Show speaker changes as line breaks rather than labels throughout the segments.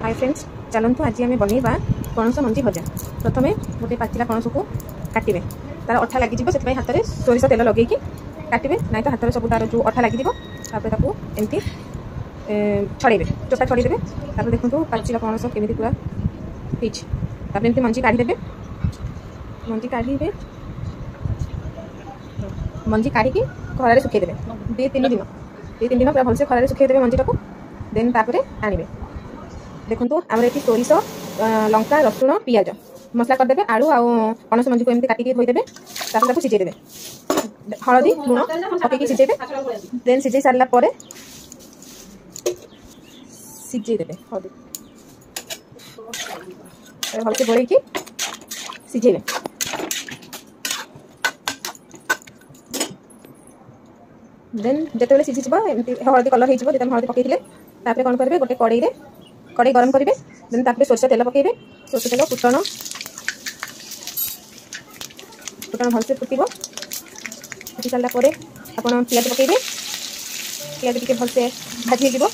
Hi friends, चलतु आज आम बनवा पणस मंजी भजा। प्रथम गोटे पाचिला पणस को काटे, तार अठा लगे से हाथ में सोरिष तेल लगे काटे, ना तो हाथ में सब तार जो अठा लगे एमती छड़े चोपा छड़ेदे। देखो पाचिला पणस केमी पूरा होती मंजी काढ़ीदे। मंजी काढ़ी खरारे सुखेदेवे 2-3 दिन पूरा भलसे खरारे सुखेदेवे मंजीटा को। देन तापर आनिबे। देखो आम ये सोरिष लंका रसुण पियाज मसला करदे। आलू आ पणस मंजी को एमती काटिक धोईदेवे। सिझेदेवे हलदी लुण पकईकि सिझेबे। देन सिझे सारा पर सिझेदेवे हलदी भलसे गोलैकि सिझेबे। देन जिते सिझीज हलदी कलर हो हलदी पकईले कौन करेंगे गोटे कड़े गरम करेंगे। देन तापर सोरिष तेल पकईबे। सोरिष तेल फुटण भलसे फुटब। फुटी सारा पर आपड़ पियाज पकईबे। पियाज टी भलसे भाजी हो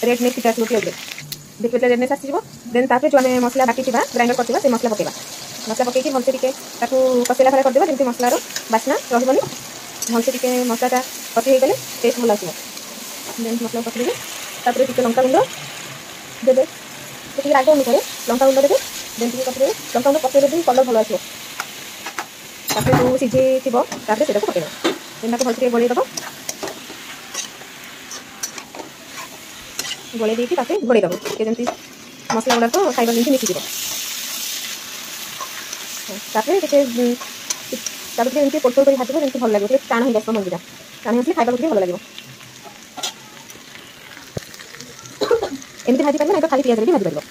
रेड नेस आसो पियाज देखिए रेड नेस आसो। देन तापर जो आम मसला बाकी ग्राइंडर करवा से मसला पकईबा। मसला पकईकि भलसे टी कसेला भाई करदेबा जमी मसलार बास्ना रही। भलसे टी मसलाटा कषी हो गले टेस्ट भल आसो। देन मसला पकईबे। तापर टी लंका गुंड देवे टी राग अनुसार लंका गुंड देवे। देन टी लंका गुंड पकईले भी कलर भल आसो। तापर जो सिझे थी से पकईबा। देन भलसे गोलैदब। गोलै देकी घोड़ेदब जमी मसला गुड़ाक खाइबा जमी मिसीज। एमती पोट कर भाजब जमी भल लगे टाण हो आस मंजीटा। टाण हो खाइबा भल लगे। एमती भाजी पारे ना तो खाली पियाज भी भाजी पार।